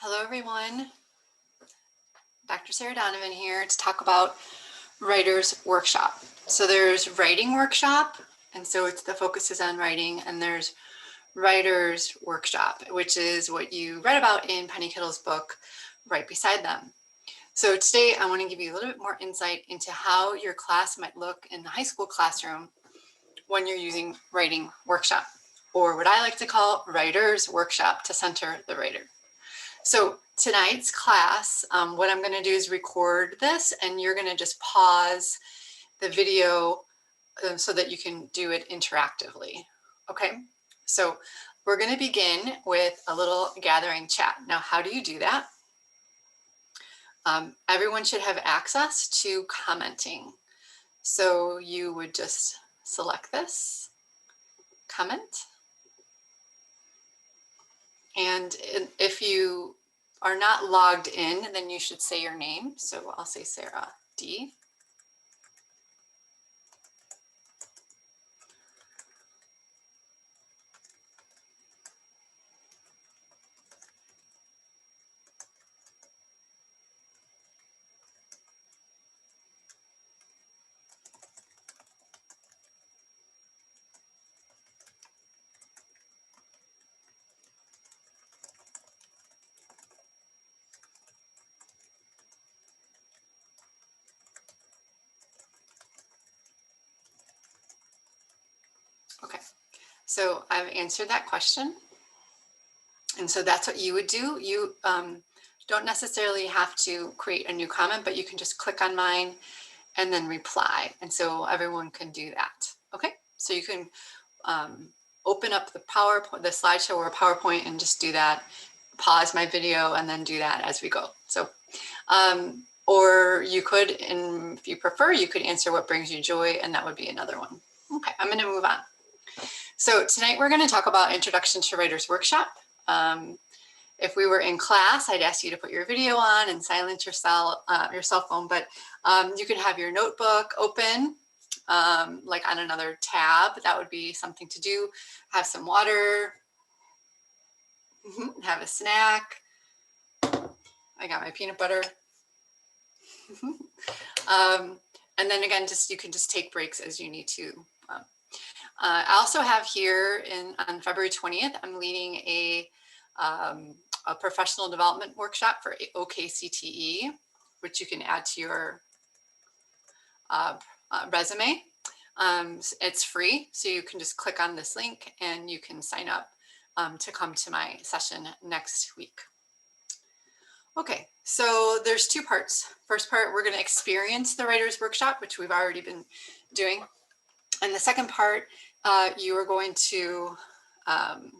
Hello everyone, Dr. Sarah Donovan here to talk about Writer's Workshop. So there's Writing Workshop, and so the focus is on writing, and there's Writer's Workshop, which is what you read about in Penny Kittle's book right beside them. So today I want to give you a little bit more insight into how your class might look in the high school classroom when you're using Writing Workshop, or what I like to call Writer's Workshop to center the writer. So tonight's class, what I'm going to do is record this, and you're going to just pause the video so that you can do it interactively. Okay, so we're going to begin with a little gathering chat. Now, how do you do that? Everyone should have access to commenting. So you would just select this, comment, and if you are not logged in, then you should say your name. So I'll say Sarah D. Okay, so I've answered that question. And so that's what you would do. You don't necessarily have to create a new comment, but you can just click on mine and then reply. And so everyone can do that. Okay, so you can open up the PowerPoint, the slideshow or PowerPoint, and just do that. Pause my video and then do that as we go. So, or you could, and if you prefer, you could answer what brings you joy, and that would be another one. Okay, I'm going to move on. So tonight we're going to talk about Introduction to Writer's Workshop. If we were in class, I'd ask you to put your video on and silence your cell phone, but you could have your notebook open, like on another tab. That would be something to do. Have some water, have a snack. I got my peanut butter. And then again, you can just take breaks as you need to. I also have here on February 20th, I'm leading a professional development workshop for OKCTE, which you can add to your resume. It's free, so you can just click on this link and you can sign up to come to my session next week. Okay, so there's two parts. First part, we're going to experience the Writer's Workshop, which we've already been doing. And the second part, you are going to, and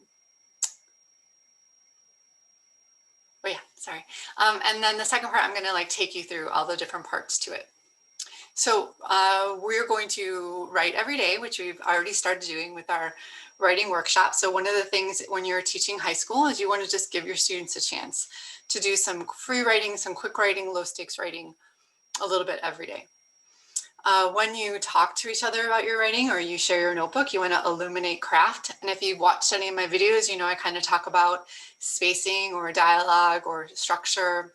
then the second part, I'm going to take you through all the different parts to it. So we're going to write every day, which we've already started doing with our writing workshop. So one of the things when you're teaching high school is you want to just give your students a chance to do some free writing, some quick writing, low stakes writing a little bit every day. When you talk to each other about your writing or you share your notebook, you want to illuminate craft. And if you've watched any of my videos, you know I kind of talk about spacing or dialogue or structure,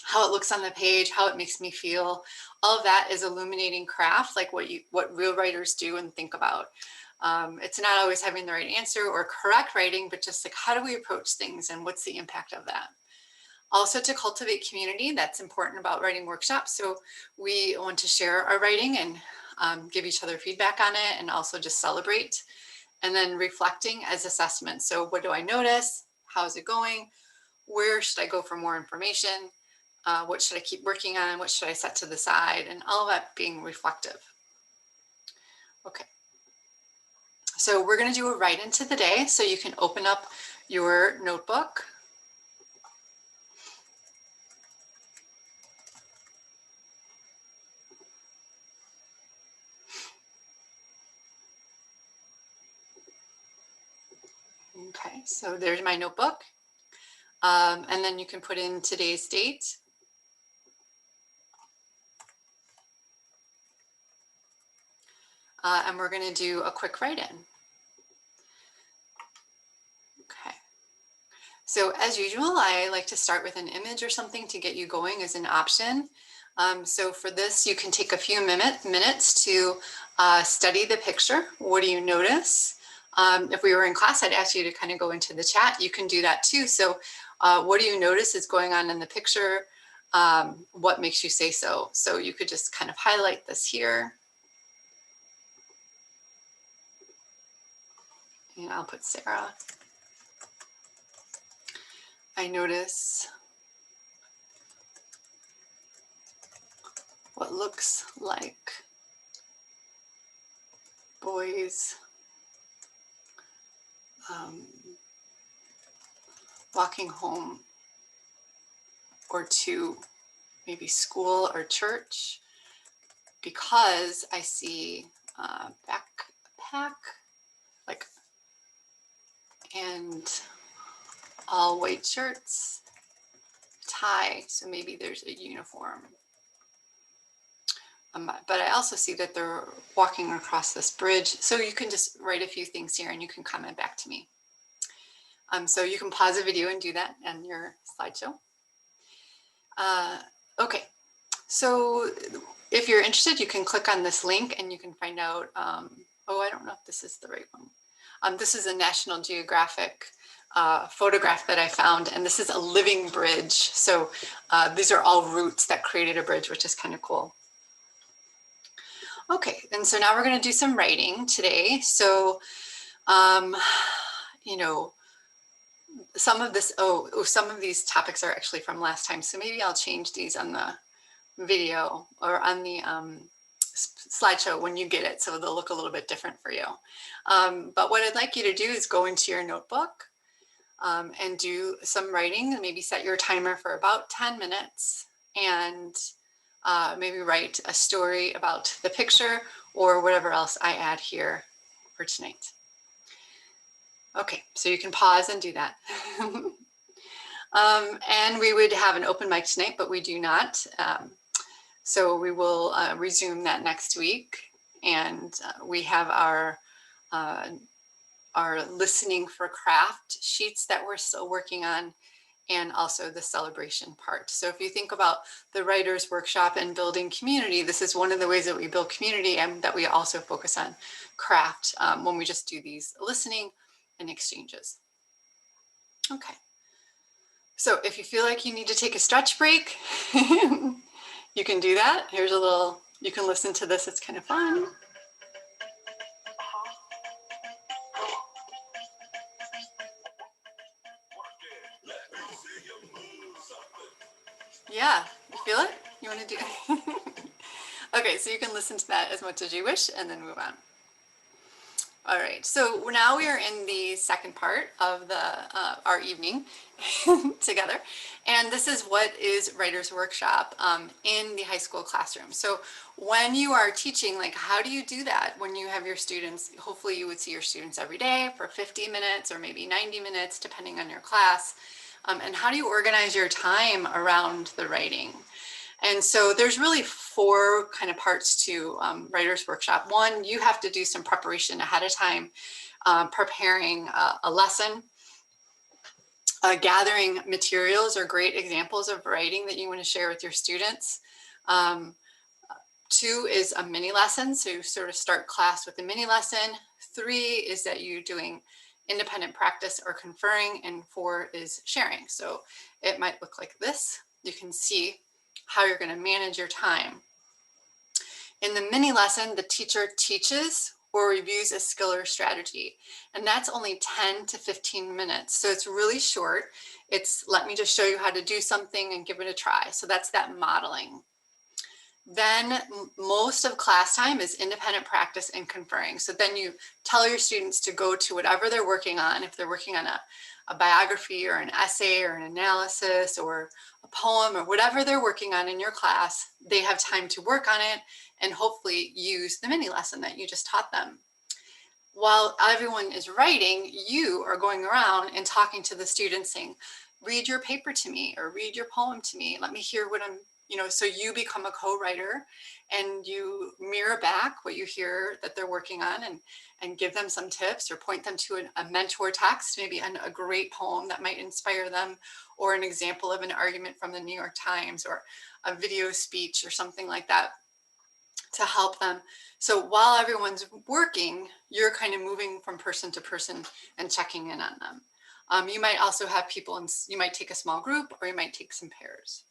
how it looks on the page, how it makes me feel. All of that is illuminating craft, like what real writers do and think about. It's not always having the right answer or correct writing, but just like how do we approach things and what's the impact of that? Also, to cultivate community, that's important about writing workshops. So we want to share our writing and give each other feedback on it, and also just celebrate. And then reflecting as assessment. So what do I notice? How's it going? Where should I go for more information? What should I keep working on? What should I set to the side? And all of that being reflective. Okay. So we're going to do a write into the day. So you can open up your notebook. Okay, so there's my notebook. And then you can put in today's date. And we're going to do a quick write-in. Okay. So as usual, I like to start with an image or something to get you going as an option. So for this, you can take a few minutes to study the picture. What do you notice? If we were in class, I'd ask you to kind of go into the chat. You can do that too. So what do you notice is going on in the picture? What makes you say so? So you could just kind of highlight this here. And I'll put Sarah. I notice what looks like boys walking home or to maybe school or church, because I see backpack, like, and all white shirts, tie, so maybe there's a uniform. But I also see that they're walking across this bridge. So you can just write a few things here and you can comment back to me. So you can pause the video and do that on your slideshow. Okay, so if you're interested, you can click on this link and you can find out, oh, I don't know if this is the right one. This is a National Geographic photograph that I found, and this is a living bridge. So these are all roots that created a bridge, which is kind of cool. Okay, and so now we're going to do some writing today. So, you know, some of this, some of these topics are actually from last time. So maybe I'll change these on the video or on the slideshow when you get it, so they'll look a little bit different for you. But what I'd like you to do is go into your notebook and do some writing, and maybe set your timer for about 10 minutes and maybe write a story about the picture or whatever else I add here for tonight. Okay, so you can pause and do that. And we would have an open mic tonight, but we do not. So we will resume that next week. And we have our listening for craft sheets that we're still working on, and also the celebration part. So if you think about the writers workshop and building community, this is one of the ways that we build community, and that we also focus on craft when we just do these listening and exchanges. Okay. So if you feel like you need to take a stretch break, you can do that. Here's a little, you can listen to this. It's kind of fun. Yeah, you feel it? You want to do it? Okay, so you can listen to that as much as you wish and then move on. All right, so now we are in the second part of our evening together. And this is what is Writers Workshop in the high school classroom. So when you are teaching, like, how do you do that when you have your students? Hopefully you would see your students every day for 50 minutes or maybe 90 minutes, depending on your class. And how do you organize your time around the writing? And so there's really four kind of parts to Writers Workshop. One, you have to do some preparation ahead of time, preparing a lesson. Gathering materials are great examples of writing that you want to share with your students. Two is a mini lesson, so you sort of start class with a mini lesson. Three is that you're doing independent practice or conferring, and four is sharing. So it might look like this. You can see how you're going to manage your time. In the mini lesson, the teacher teaches or reviews a skill or strategy, and that's only 10 to 15 minutes. So it's really short. It's let me just show you how to do something and give it a try. So that's that modeling. Then most of class time is independent practice and conferring. So then you tell your students to go to whatever they're working on. If they're working on a biography or an essay or an analysis or a poem or whatever they're working on in your class, they have time to work on it and hopefully use the mini lesson that you just taught them. While everyone is writing, you are going around and talking to the students saying, read your paper to me or read your poem to me. Let me hear what so you become a co-writer and you mirror back what you hear that they're working on, and give them some tips or point them to a mentor text, maybe a great poem that might inspire them, or an example of an argument from the New York Times, or a video speech or something like that to help them. So while everyone's working, you're kind of moving from person to person and checking in on them. You might also have people, you might take a small group, or you might take some pairs.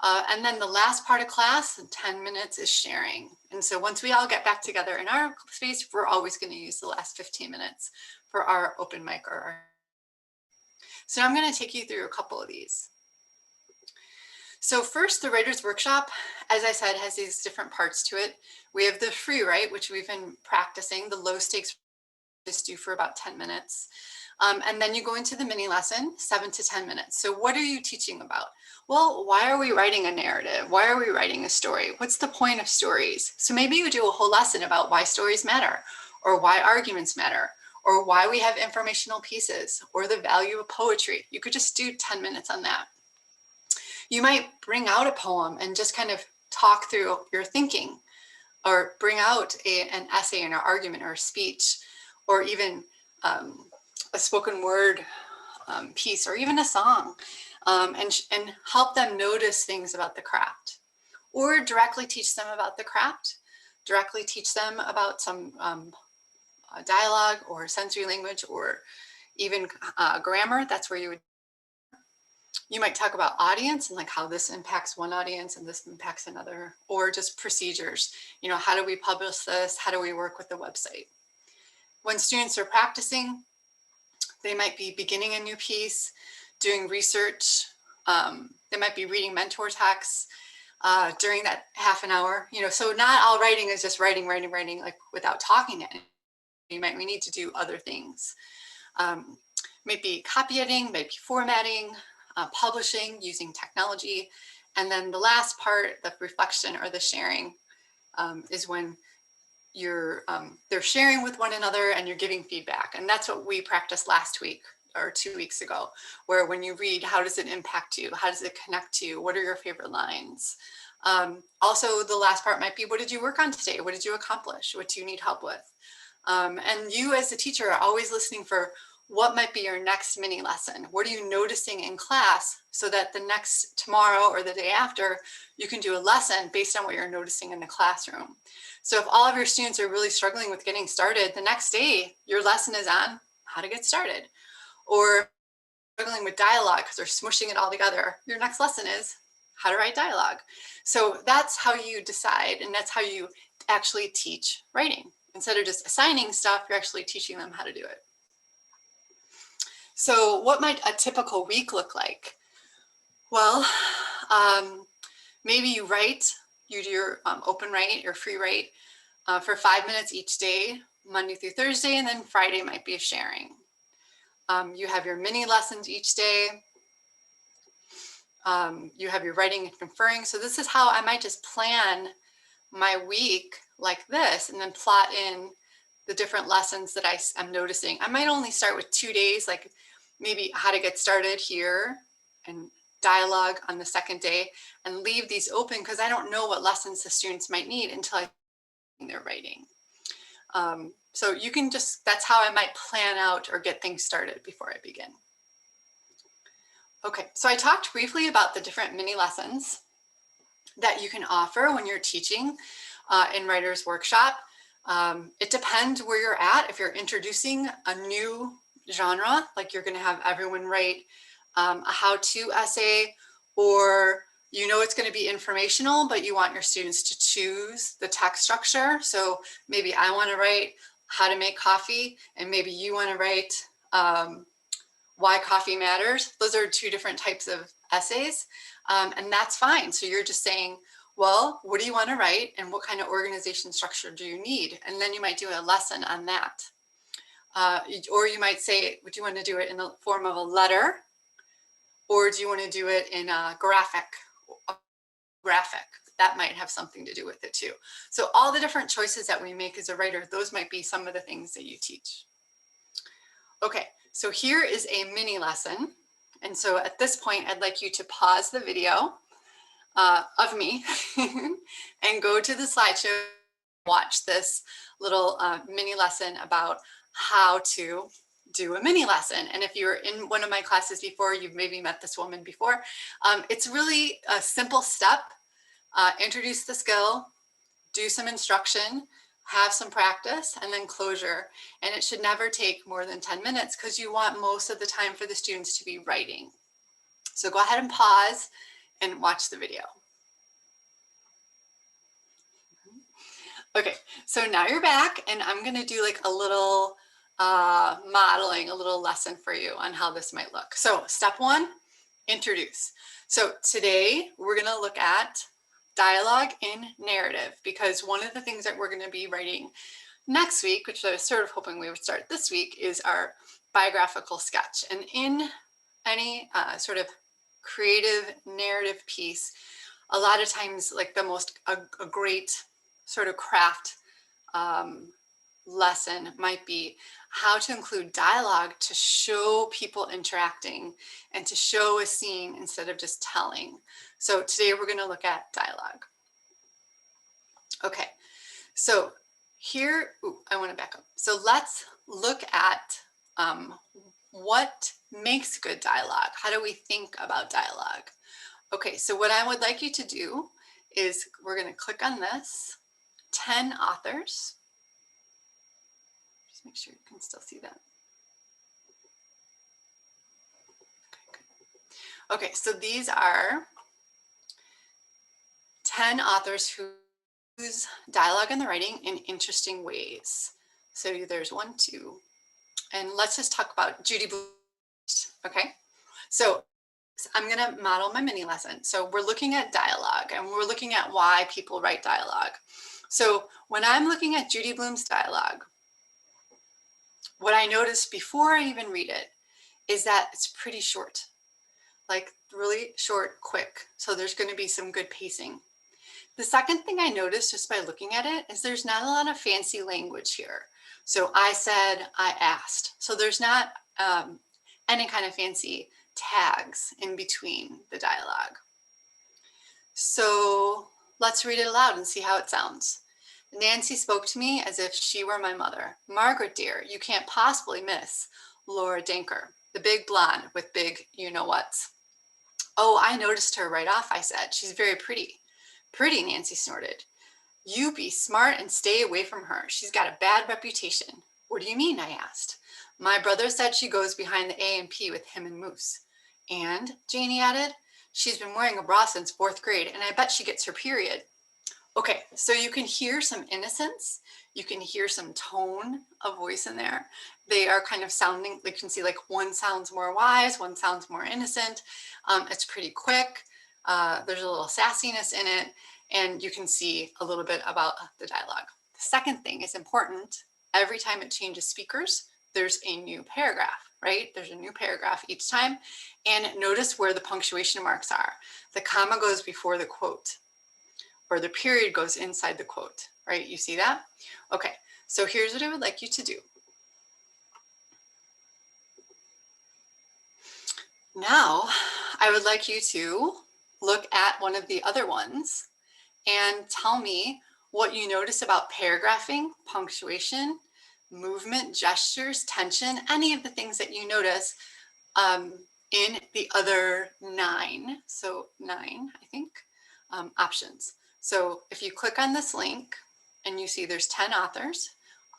And then the last part of class, 10 minutes, is sharing. And so once we all get back together in our space, we're always going to use the last 15 minutes for our open mic or our... So I'm going to take you through a couple of these. So first, the Writer's Workshop, as I said, has these different parts to it. We have the free write, which we've been practicing, the low stakes just do for about 10 minutes. And then you go into the mini lesson, 7 to 10 minutes. So what are you teaching about? Well, why are we writing a narrative? Why are we writing a story? What's the point of stories? So maybe you do a whole lesson about why stories matter, or why arguments matter, or why we have informational pieces, or the value of poetry. You could just do 10 minutes on that. You might bring out a poem and just kind of talk through your thinking, or bring out an essay and an argument or a speech, or even a spoken word piece, or even a song, and help them notice things about the craft, or directly teach them about the craft, directly teach them about some dialogue or sensory language, or even grammar. That's where you might talk about audience and like how this impacts one audience and this impacts another, or just procedures. How do we publish this? How do we work with the website? When students are practicing, they might be beginning a new piece, doing research. They might be reading mentor texts during that half an hour. So not all writing is just writing, like without talking to anyone. We need to do other things. Maybe copy editing, maybe formatting, publishing using technology. And then the last part, the reflection or the sharing, is when they're sharing with one another and you're giving feedback. And that's what we practiced last week or 2 weeks ago, where when you read, how does it impact you? How does it connect to you? What are your favorite lines? Also, the last part might be, what did you work on today? What did you accomplish? What do you need help with? And you as a teacher are always listening for what might be your next mini lesson. What are you noticing in class, so that the next tomorrow or the day after, you can do a lesson based on what you're noticing in the classroom. So if all of your students are really struggling with getting started, the next day, your lesson is on how to get started. Or struggling with dialogue because they're smushing it all together, your next lesson is how to write dialogue. So that's how you decide, and that's how you actually teach writing. Instead of just assigning stuff, you're actually teaching them how to do it. So what might a typical week look like? Well, maybe you do your open write or free write for 5 minutes each day, Monday through Thursday, and then Friday might be a sharing. You have your mini lessons each day. You have your writing and conferring. So this is how I might just plan my week like this, and then plot in the different lessons that I'm noticing. I might only start with 2 days, like maybe how to get started here and dialogue on the second day, and leave these open because I don't know what lessons the students might need until they're writing. So you can that's how I might plan out or get things started before I begin. Okay, so I talked briefly about the different mini lessons that you can offer when you're teaching in Writer's Workshop. It depends where you're at. If you're introducing a new genre, like you're going to have everyone write a how-to essay, or it's going to be informational, but you want your students to choose the text structure. So maybe I want to write how to make coffee, and maybe you want to write why coffee matters. Those are 2 different types of essays, and that's fine. So you're just saying, well, what do you want to write, and what kind of organization structure do you need? And then you might do a lesson on that. Or you might say, do you want to do it in the form of a letter, or do you want to do it in a graphic? That might have something to do with it too. So all the different choices that we make as a writer, those might be some of the things that you teach. Okay, so here is a mini lesson. And so at this point, I'd like you to pause the video. of me and go to the slideshow, watch this little mini lesson about how to do a mini lesson. And if you're in one of my classes before, you've maybe met this woman before. It's really a simple step. Introduce the skill, do some instruction, have some practice, and then closure. And it should never take more than 10 minutes because you want most of the time for the students to be writing. So go ahead and pause and watch the video. Okay, so now you're back and I'm gonna do like a little modeling, a little lesson for you on how this might look. So step one, introduce. So today we're gonna look at dialogue in narrative, because one of the things that we're gonna be writing next week, which I was sort of hoping we would start this week, is our biographical sketch. And in any sort of creative narrative piece, a lot of times like a great sort of craft lesson might be how to include dialogue to show people interacting and to show a scene instead of just telling. So today we're going to look at dialogue. Okay, so here, I want to back up. So let's look at what makes good dialogue. How do we think about dialogue? Okay, so what I would like you to do is we're going to click on this, 10 authors. Just make sure you can still see that. Okay, good. Okay, so these are 10 authors who use dialogue in the writing in interesting ways. So there's 1, 2, and let's just talk about Judy Blume. Okay, so I'm going to model my mini lesson. So we're looking at dialogue and we're looking at why people write dialogue. So when I'm looking at Judy Blume's dialogue, what I noticed before I even read it is that it's pretty short, like really short, quick. So there's going to be some good pacing. The second thing I noticed just by looking at it is there's not a lot of fancy language here. So I said, I asked. So there's not any kind of fancy tags in between the dialogue. So let's read it aloud and see how it sounds. Nancy spoke to me as if she were my mother. Margaret, dear, you can't possibly miss Laura Dinker, the big blonde with big you-know-whats. Oh, I noticed her right off, I said. She's very pretty. Pretty, Nancy snorted. You be smart and stay away from her. She's got a bad reputation. What do you mean? I asked. My brother said she goes behind the A&P with him and Moose. And, Janie added, she's been wearing a bra since 4th grade, and I bet she gets her period. Okay, so you can hear some innocence. You can hear some tone of voice in there. They are kind of sounding, you can see like one sounds more wise, one sounds more innocent. It's pretty quick. There's a little sassiness in it, and you can see a little bit about the dialogue. The second thing is important. Every time it changes speakers, there's a new paragraph, right? There's a new paragraph each time. And notice where the punctuation marks are. The comma goes before the quote, or the period goes inside the quote, right? You see that? Okay, so here's what I would like you to do. Now, I would like you to look at one of the other ones and tell me what you notice about paragraphing, punctuation, movement, gestures, tension, any of the things that you notice in the other 9. So 9, I think, options. So if you click on this link and you see there's 10 authors,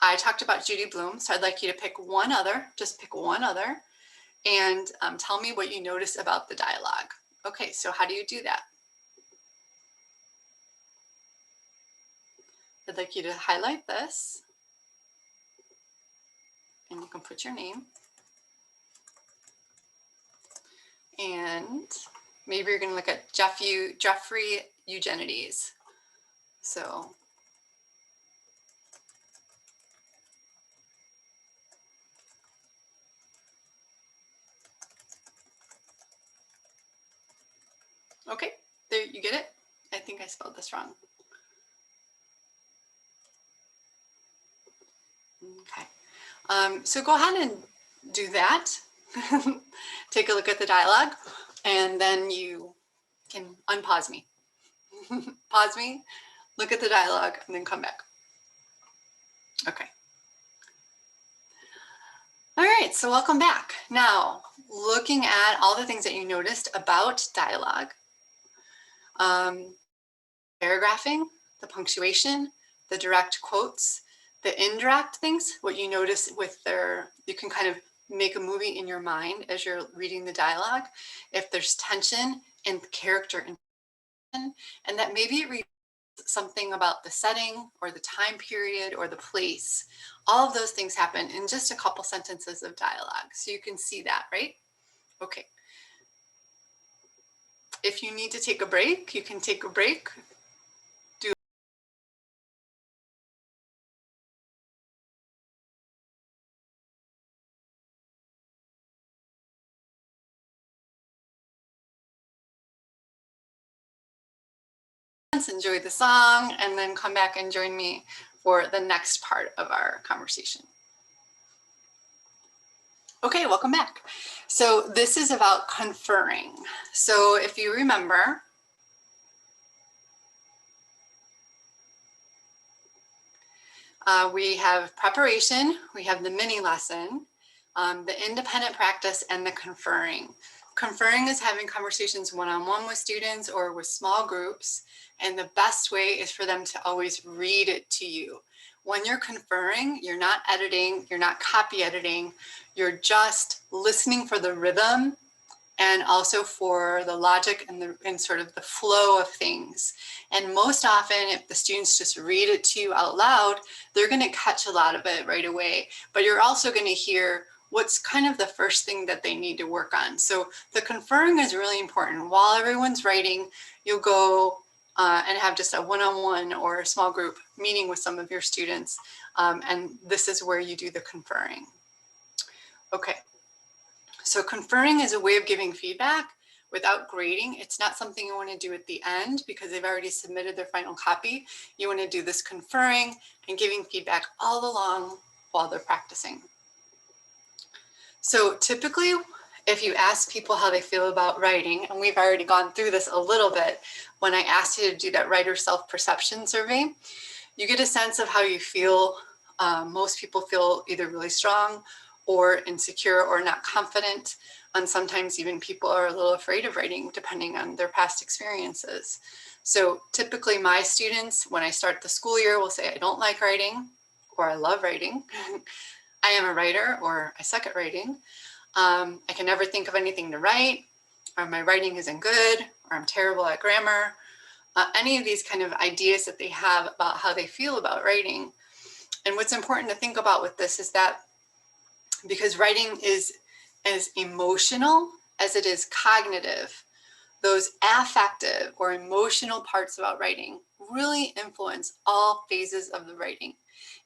I talked about Judy Blume, so I'd like you to pick one other, just pick one other, and tell me what you notice about the dialogue. Okay, so how do you do that? I'd like you to highlight this, and you can put your name. And maybe you're going to look at Jeffrey Eugenides. So okay, there you get it. I think I spelled this wrong. Okay, so go ahead and do that. Take a look at the dialogue, and then you can unpause me. Pause me, look at the dialogue, and then come back. Okay. All right, so welcome back. Now, looking at all the things that you noticed about dialogue, paragraphing, the punctuation, the direct quotes, the indirect things, what you notice with you can kind of make a movie in your mind as you're reading the dialogue. If there's tension and character intention, and that maybe it reads something about the setting or the time period or the place. All of those things happen in just a couple sentences of dialogue. So you can see that, right? Okay. If you need to take a break, you can take a break. Enjoy the song, and then come back and join me for the next part of our conversation. Okay, welcome back. So this is about conferring. So if you remember, we have preparation, we have the mini lesson, the independent practice, and the conferring. Conferring is having conversations one-on-one with students or with small groups, and the best way is for them to always read it to you. When you're conferring, you're not editing, you're not copy editing, you're just listening for the rhythm and also for the logic and sort of the flow of things. And most often, if the students just read it to you out loud, they're going to catch a lot of it right away. But you're also going to hear what's kind of the first thing that they need to work on. So the conferring is really important. While everyone's writing, you'll go and have just a one-on-one or a small group meeting with some of your students. And this is where you do the conferring. Okay. So conferring is a way of giving feedback without grading. It's not something you want to do at the end because they've already submitted their final copy. You want to do this conferring and giving feedback all along while they're practicing. So typically, if you ask people how they feel about writing, and we've already gone through this a little bit when I asked you to do that writer self-perception survey, you get a sense of how you feel. Most people feel either really strong or insecure or not confident. And sometimes even people are a little afraid of writing depending on their past experiences. So typically my students, when I start the school year, will say, I don't like writing, or I love writing. I am a writer, or I suck at writing. I can never think of anything to write, or my writing isn't good, or I'm terrible at grammar. Any of these kind of ideas that they have about how they feel about writing. And what's important to think about with this is that because writing is as emotional as it is cognitive, those affective or emotional parts about writing really influence all phases of the writing.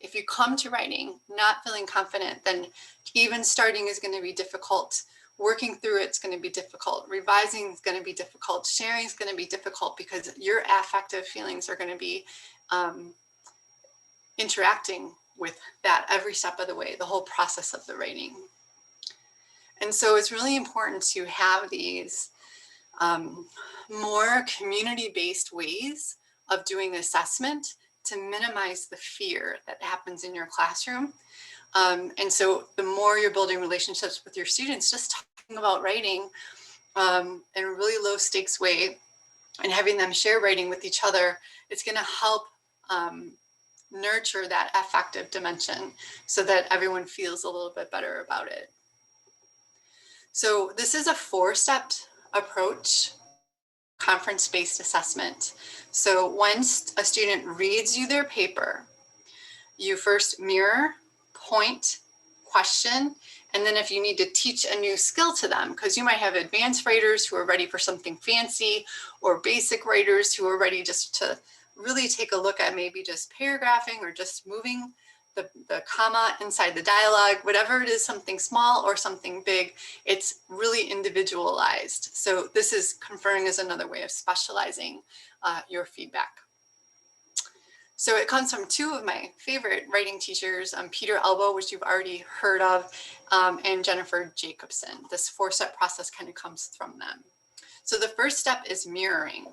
If you come to writing not feeling confident, then even starting is going to be difficult. Working through it's going to be difficult. Revising is going to be difficult. Sharing is going to be difficult because your affective feelings are going to be interacting with that every step of the way, the whole process of the writing. And so it's really important to have these more community-based ways of doing assessment to minimize the fear that happens in your classroom. And so the more you're building relationships with your students, just talking about writing in a really low stakes way and having them share writing with each other, it's going to help nurture that affective dimension so that everyone feels a little bit better about it. So this is a 4-step approach, conference-based assessment. So once a student reads you their paper, you first mirror, point, question, and then if you need to teach a new skill to them, because you might have advanced writers who are ready for something fancy, or basic writers who are ready just to really take a look at maybe just paragraphing or just moving the comma inside the dialogue, whatever it is, something small or something big, it's really individualized. So this is conferring as another way of specializing your feedback. So it comes from 2 of my favorite writing teachers, Peter Elbow, which you've already heard of, and Jennifer Jacobson. This 4-step process kind of comes from them. So the first step is mirroring.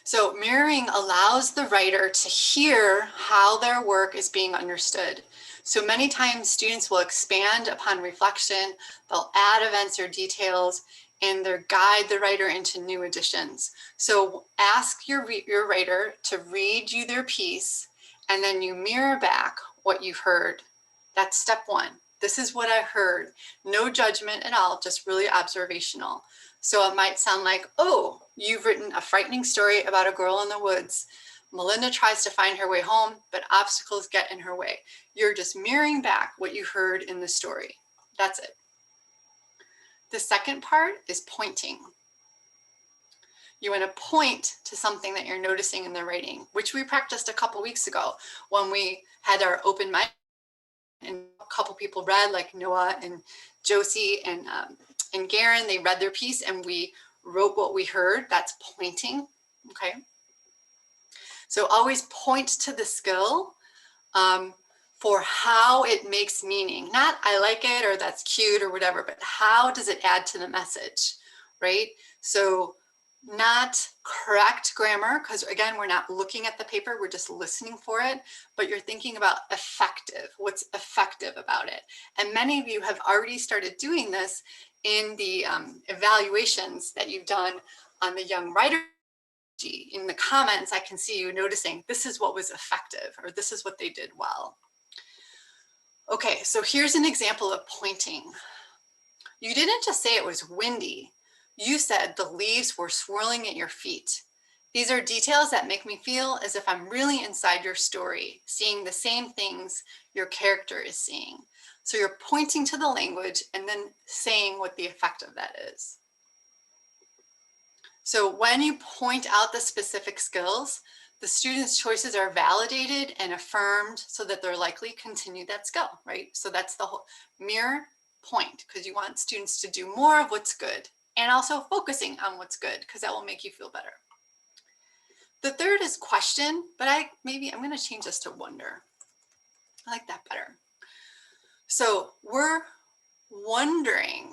So mirroring allows the writer to hear how their work is being understood. So many times students will expand upon reflection, they'll add events or details, and they'll guide the writer into new additions. So ask your writer to read you their piece, and then you mirror back what you've heard. That's step one. This is what I heard. No judgment at all, just really observational. So it might sound like, oh, you've written a frightening story about a girl in the woods. Melinda tries to find her way home, but obstacles get in her way. You're just mirroring back what you heard in the story. That's it. The second part is pointing. You want to point to something that you're noticing in the writing, which we practiced a couple weeks ago when we had our open mic and a couple people read, like Noah and Josie and Garen, they read their piece and we wrote what we heard. That's pointing, okay? So always point to the skill for how it makes meaning. Not I like it or that's cute or whatever, but how does it add to the message, right? So not correct grammar, because again, we're not looking at the paper, we're just listening for it, but you're thinking about effective, what's effective about it. And many of you have already started doing this in the evaluations that you've done on the young writer. In the comments, I can see you noticing this is what was effective or this is what they did well. Okay, so here's an example of pointing. You didn't just say it was windy. You said the leaves were swirling at your feet. These are details that make me feel as if I'm really inside your story, seeing the same things your character is seeing. So you're pointing to the language and then saying what the effect of that is. So when you point out the specific skills, the students' choices are validated and affirmed so that they're likely to continue that skill, right? So that's the whole mirror point, because you want students to do more of what's good and also focusing on what's good, because that will make you feel better. The third is question, but I'm going to change this to wonder. I like that better. So we're wondering,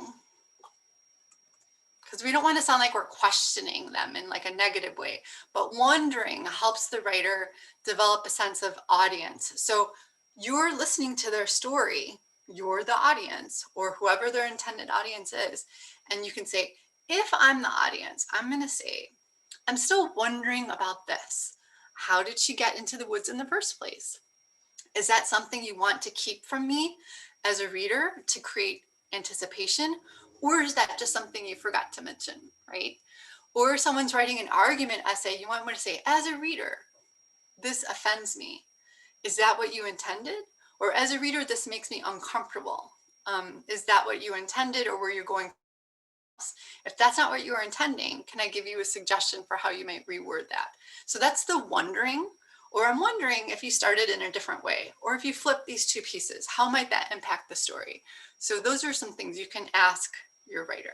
because we don't want to sound like we're questioning them in like a negative way, but wondering helps the writer develop a sense of audience. So you're listening to their story, you're the audience, or whoever their intended audience is, and you can say, if I'm the audience, I'm going to say, I'm still wondering about this. How did she get into the woods in the first place? Is that something you want to keep from me as a reader to create anticipation? Or is that just something you forgot to mention, right? Or someone's writing an argument essay, you might want to say, as a reader, this offends me. Is that what you intended? Or as a reader, this makes me uncomfortable. Is that what you intended, or were you going? If that's not what you were intending, can I give you a suggestion for how you might reword that? So that's the wondering, or I'm wondering if you started in a different way, or if you flip these two pieces, how might that impact the story? So those are some things you can ask your writer.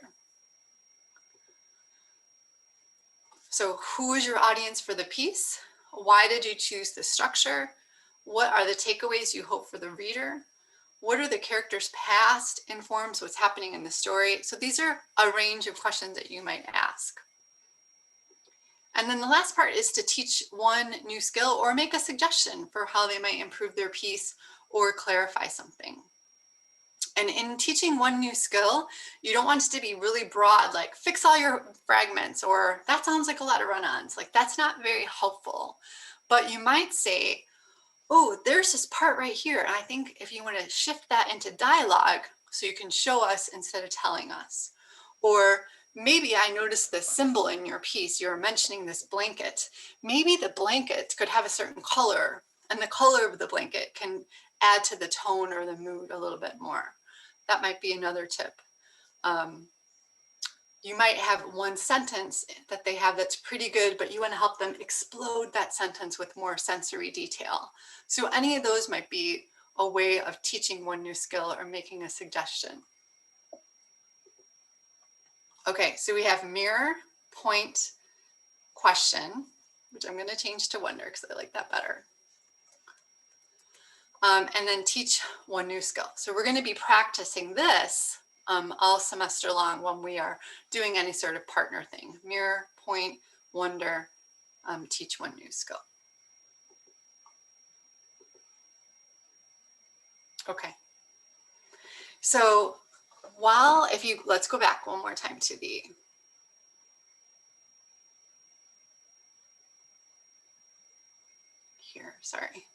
So who is your audience for the piece? Why did you choose the structure? What are the takeaways you hope for the reader? What are the characters' past informs what's happening in the story? So these are a range of questions that you might ask. And then the last part is to teach one new skill or make a suggestion for how they might improve their piece or clarify something. And in teaching one new skill, you don't want it to be really broad, like fix all your fragments, or that sounds like a lot of run-ons. Like that's not very helpful. But you might say, oh, there's this part right here. And I think if you want to shift that into dialogue so you can show us instead of telling us. Or maybe I noticed this symbol in your piece. You're mentioning this blanket. Maybe the blanket could have a certain color, and the color of the blanket can add to the tone or the mood a little bit more. That might be another tip. You might have one sentence that they have that's pretty good, but you want to help them explode that sentence with more sensory detail. So any of those might be a way of teaching one new skill or making a suggestion. Okay, so we have mirror, point, question, which I'm going to change to wonder because I like that better. And then teach one new skill. So we're going to be practicing this all semester long when we are doing any sort of partner thing. Mirror, point, wonder, teach one new skill. Okay. So let's go back one more time to the here, sorry.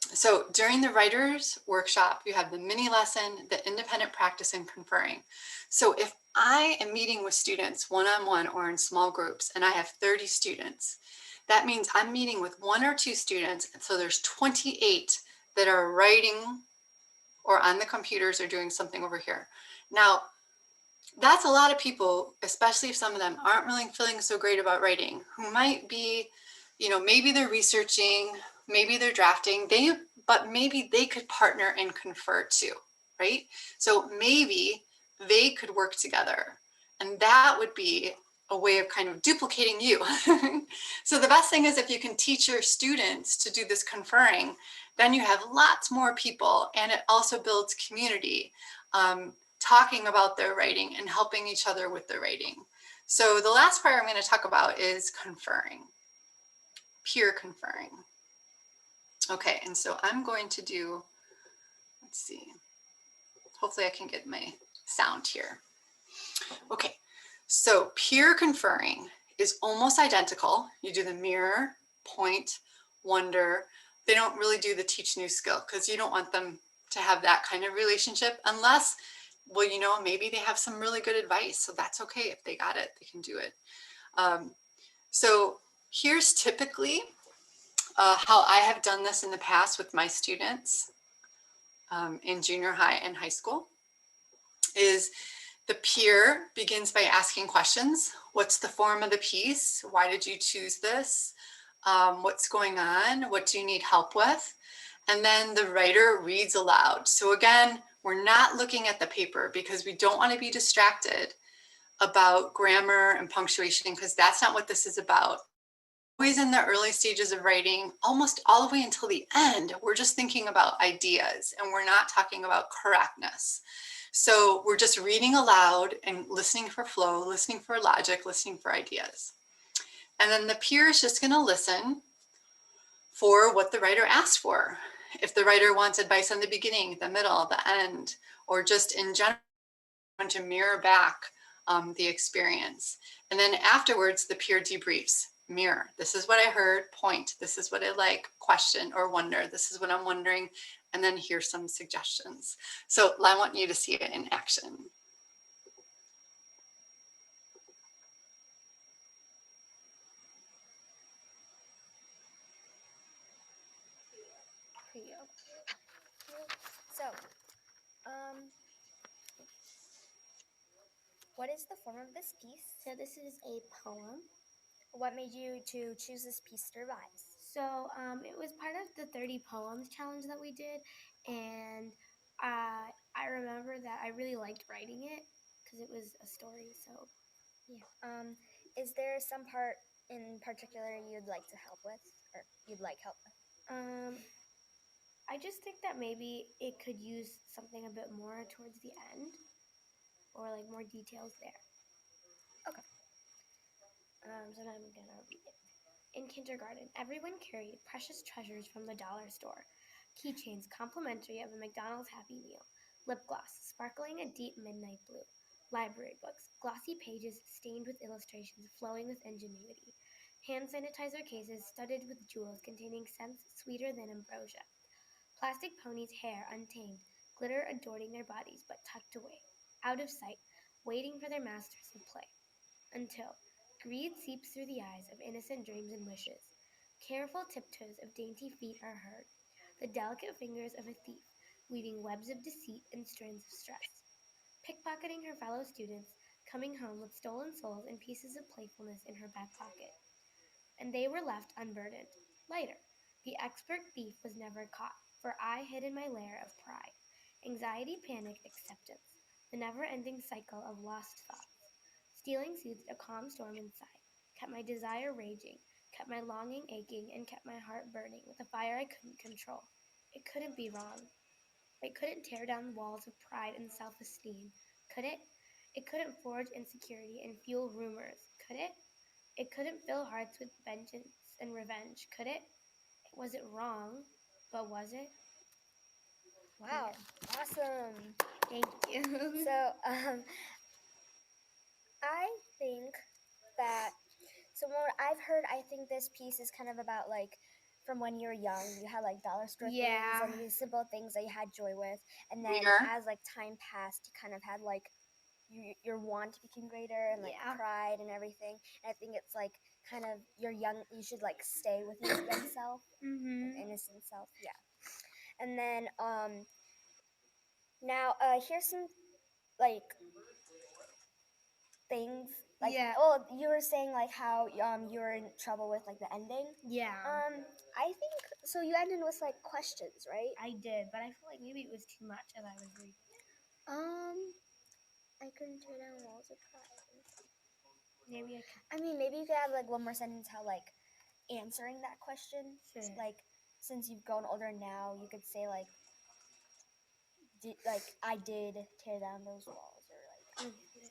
So during the writer's workshop, you have the mini lesson, the independent practice, and conferring. So if I am meeting with students one-on-one or in small groups, and I have 30 students, that means I'm meeting with 1 or 2 students. And so there's 28 that are writing or on the computers or doing something over here. Now, that's a lot of people, especially if some of them aren't really feeling so great about writing, who might be, maybe they're researching, maybe they're drafting, but maybe they could partner and confer too, right? So maybe they could work together, and that would be a way of kind of duplicating you. So the best thing is if you can teach your students to do this conferring, then you have lots more people, and it also builds community, talking about their writing and helping each other with their writing. So the last part I'm going to talk about is conferring, peer conferring. Okay, and so I'm going to do, let's see, hopefully I can get my sound here. Okay, so peer conferring is almost identical. You do the mirror, point, wonder. They don't really do the teach new skill because you don't want them to have that kind of relationship unless, well, maybe they have some really good advice. So that's okay. If they got it, they can do it. So here's typically how I have done this in the past with my students in junior high and high school is the peer begins by asking questions. What's the form of the piece? Why did you choose this? What's going on? What do you need help with? And then the writer reads aloud. So again, we're not looking at the paper because we don't want to be distracted about grammar and punctuation because that's not what this is about. Always in the early stages of writing, almost all the way until the end, we're just thinking about ideas and we're not talking about correctness. So we're just reading aloud and listening for flow, listening for logic, listening for ideas. And then the peer is just going to listen for what the writer asked for. If the writer wants advice in the beginning, the middle, the end, or just in general, want to mirror back the experience. And then afterwards, the peer debriefs. Mirror, this is what I heard, point, this is what I like, question or wonder, this is what I'm wondering, and then here's some suggestions. So I want you to see it in action. So, what is the form of this piece? So this is a poem. What made you to choose this piece to revise? So it was part of the 30 poems challenge that we did, and I remember that I really liked writing it because it was a story. So yeah. Is there some part in particular you'd like to help with, or you'd like help with? I just think that maybe it could use something a bit more towards the end, or like more details there. Okay. So now I'm gonna read it. In kindergarten, everyone carried precious treasures from the dollar store. Keychains complimentary of a McDonald's Happy Meal. Lip gloss sparkling a deep midnight blue. Library books, glossy pages stained with illustrations flowing with ingenuity. Hand sanitizer cases studded with jewels containing scents sweeter than ambrosia. Plastic ponies' hair untamed, glitter adorning their bodies but tucked away, out of sight, waiting for their masters of play. Until greed seeps through the eyes of innocent dreams and wishes. Careful tiptoes of dainty feet are heard, the delicate fingers of a thief, weaving webs of deceit and strands of stress. Pickpocketing her fellow students, coming home with stolen souls and pieces of playfulness in her back pocket. And they were left unburdened, lighter. The expert thief was never caught, for I hid in my lair of pride. Anxiety, panic, acceptance, the never-ending cycle of lost thoughts. Stealing soothed a calm storm inside, kept my desire raging, kept my longing aching, and kept my heart burning with a fire I couldn't control. It couldn't be wrong. It couldn't tear down the walls of pride and self-esteem, could it? It couldn't forge insecurity and fuel rumors, could it? It couldn't fill hearts with vengeance and revenge, could it? Was it wrong? But was it? Wow, awesome. Thank you. So, I think that, so what I've heard, I think this piece is kind of about like from when you were young, you had like dollar store Yeah. things and these simple things that you had joy with, and then Reader. as like time passed, you kind of had like your want became greater and like Yeah. pride and everything. And I think it's like kind of your young, you should like stay with your young self, like innocent self, yeah. And then now here's some like things like, Yeah. oh, you were saying like how you were in trouble with like the ending. Yeah. I think so. You ended with like questions, right? I did, but I feel like maybe it was too much as I was reading it. I couldn't tear down walls of pride. Maybe I could. I mean, maybe you could have like one more sentence how like answering that question. Sure. Like, since you've grown older now, you could say like, I did tear down those walls, or like. Okay.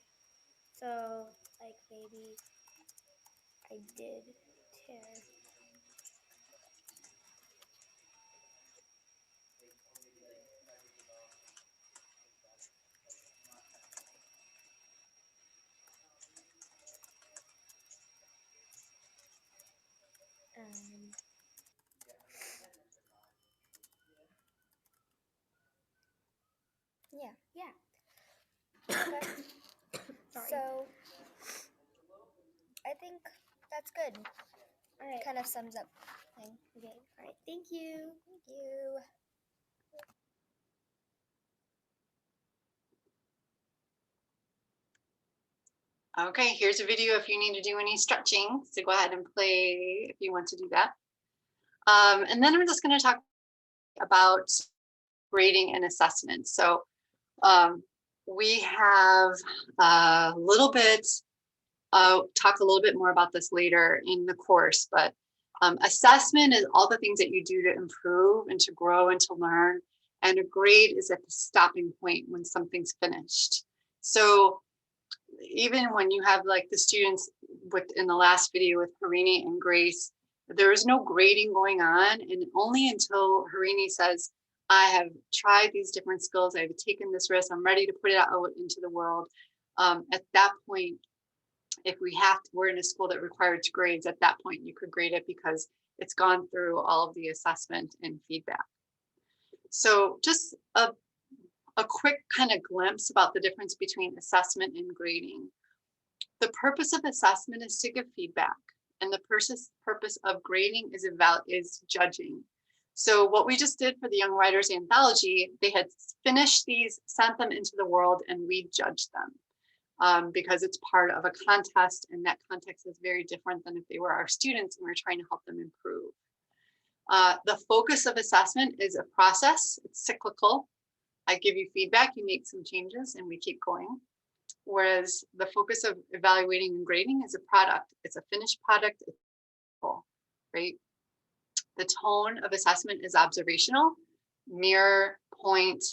So like maybe I did tear. Yeah. Yeah. Okay. Sorry. So, I think that's good. All right. Kind of sums up thing. Okay. All right. Thank you. Thank you. Okay, here's a video if you need to do any stretching. So go ahead and play if you want to do that. And then I'm just going to talk about grading and assessment. So we have a little bit, talk a little bit more about this later in the course, but assessment is all the things that you do to improve and to grow and to learn. And a grade is at the stopping point when something's finished. So even when you have like the students in the last video with Harini and Grace, there is no grading going on. And only until Harini says, I have tried these different skills, I've taken this risk, I'm ready to put it out into the world. At that point, if we're in a school that requires grades, at that point you could grade it because it's gone through all of the assessment and feedback. So just a quick kind of glimpse about the difference between assessment and grading. The purpose of assessment is to give feedback, and the purpose of grading is judging. So what we just did for the Young Writers Anthology, they had finished these, sent them into the world, and we judged them because it's part of a contest, and that context is very different than if they were our students and we're trying to help them improve. The focus of assessment is a process. It's cyclical. I give you feedback, you make some changes, and we keep going. Whereas the focus of evaluating and grading is a product. It's a finished product, it's full, right? The tone of assessment is observational, mirror, point,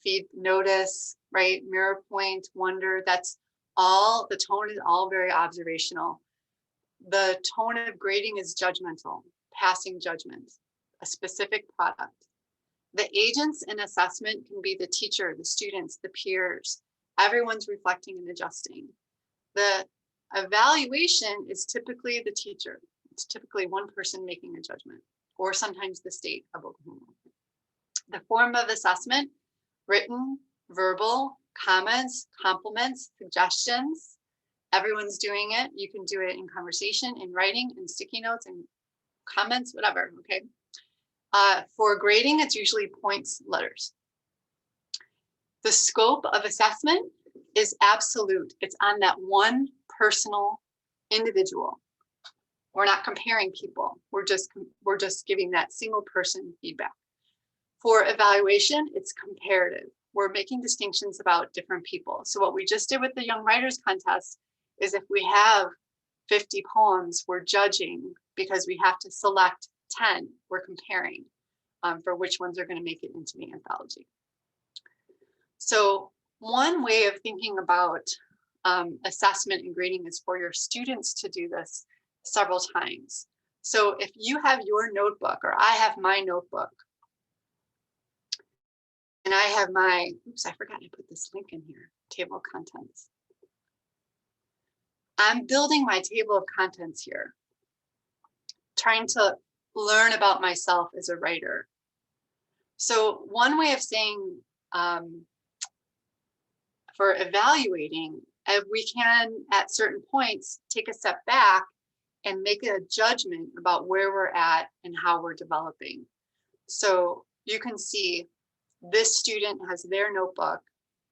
feed, notice, right? Mirror, point, wonder, that's all, the tone is all very observational. The tone of grading is judgmental, passing judgment, a specific product. The agents in assessment can be the teacher, the students, the peers. Everyone's reflecting and adjusting. The evaluation is typically the teacher. It's typically one person making a judgment, or sometimes the state of Oklahoma. The form of assessment, written, verbal, comments, compliments, suggestions. Everyone's doing it. You can do it in conversation, in writing, in sticky notes, and comments, whatever, okay? For grading, it's usually points, letters. The scope of assessment is absolute. It's on that one personal individual. We're not comparing people. We're just giving that single person feedback. For evaluation, it's comparative. We're making distinctions about different people. So what we just did with the Young Writers Contest is if we have 50 poems, we're judging because we have to select 10. We're comparing for which ones are going to make it into the anthology. So One way of thinking about assessment and grading is for your students to do this several times. So if you have your notebook, or I have my notebook, and I have my, oops, I forgot to put this link in here, table of contents. I'm building my table of contents here, trying to learn about myself as a writer. So one way of saying for evaluating, if we can at certain points take a step back and make a judgment about where we're at and how we're developing. So you can see this student has their notebook,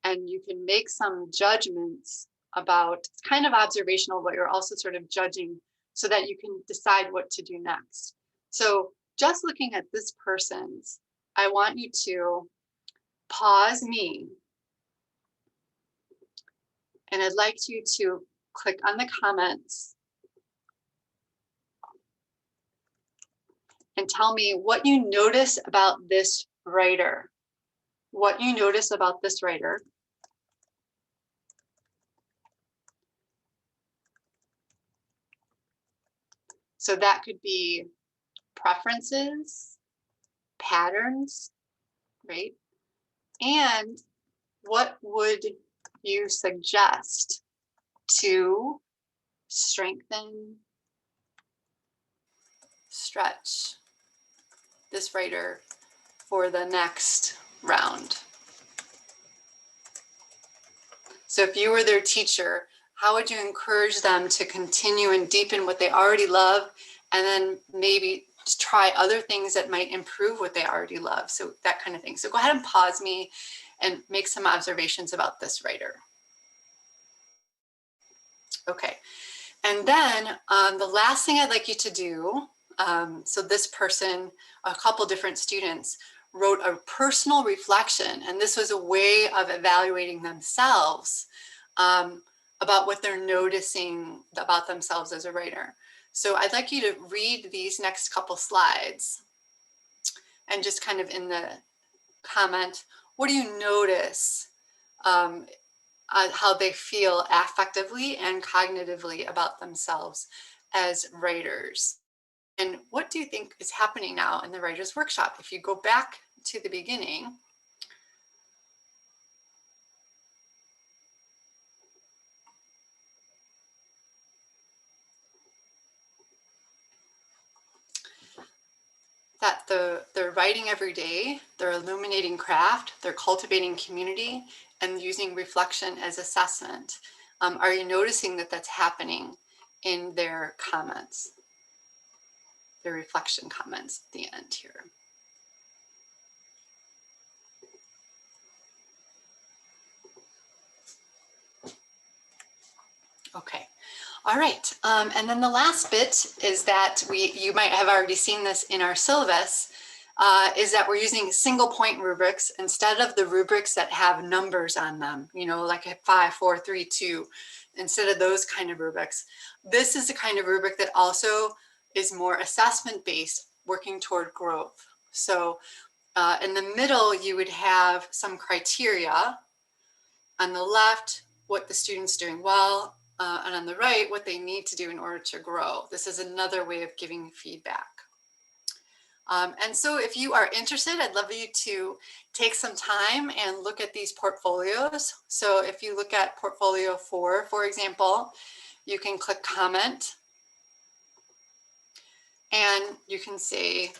and you can make some judgments about, it's kind of observational, but you're also sort of judging so that you can decide what to do next. So just looking at this person's, I want you to pause me, and I'd like you to click on the comments and tell me what you notice about this writer. What you notice about this writer. So that could be preferences, patterns, right? And what would you suggest to strengthen, stretch this writer for the next round? So if you were their teacher, how would you encourage them to continue and deepen what they already love, and then maybe try other things that might improve what they already love? So that kind of thing. So go ahead and pause me and make some observations about this writer. Okay, and then the last thing I'd like you to do, so this person, a couple different students, wrote a personal reflection, and this was a way of evaluating themselves about what they're noticing about themselves as a writer. So I'd like you to read these next couple slides and just kind of in the comment, what do you notice how they feel affectively and cognitively about themselves as writers? And what do you think is happening now in the writer's workshop? If you go back to the beginning, that they're writing every day, they're illuminating craft, they're cultivating community, and using reflection as assessment. Are you noticing that that's happening in their comments, their reflection comments at the end here? Okay. All right, and then the last bit is that you might have already seen this in our syllabus, is that we're using single point rubrics instead of the rubrics that have numbers on them, you know, like a 5, 4, 3, 2, instead of those kind of rubrics. This is the kind of rubric that also is more assessment based, working toward growth. So in the middle, you would have some criteria. On the left, what the student's doing well, and on the right, what they need to do in order to grow. This is another way of giving feedback. And so if you are interested, I'd love you to take some time and look at these portfolios. So if you look at portfolio 4, for example, you can click comment, and you can say,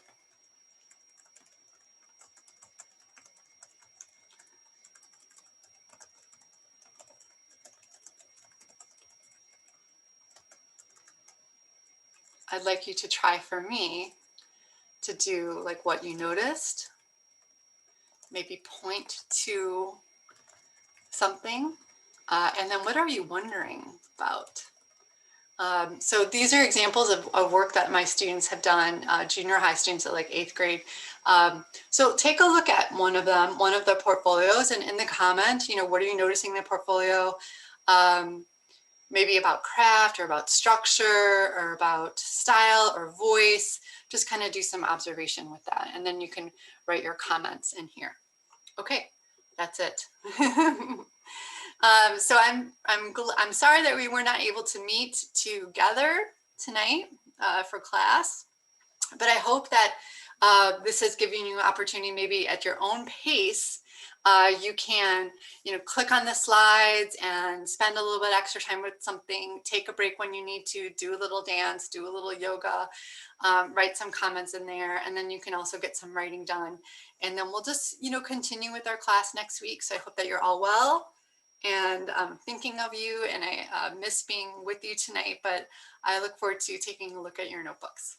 I'd like you to try for me to do like what you noticed, maybe point to something, and then what are you wondering about? So these are examples of work that my students have done, junior high students at like 8th grade. So take a look at one of them, one of the portfolios, and in the comment, you know, what are you noticing in the portfolio? Maybe about craft or about structure or about style or voice. Just kind of do some observation with that. And then you can write your comments in here. Okay, that's it. So I'm sorry that we were not able to meet together tonight for class, but I hope that this has given you an opportunity, maybe at your own pace. You can, click on the slides and spend a little bit extra time with something, take a break when you need to, do a little dance, do a little yoga, write some comments in there, and then you can also get some writing done. And then we'll just, continue with our class next week. So I hope that you're all well, and I'm thinking of you, and I miss being with you tonight, but I look forward to taking a look at your notebooks.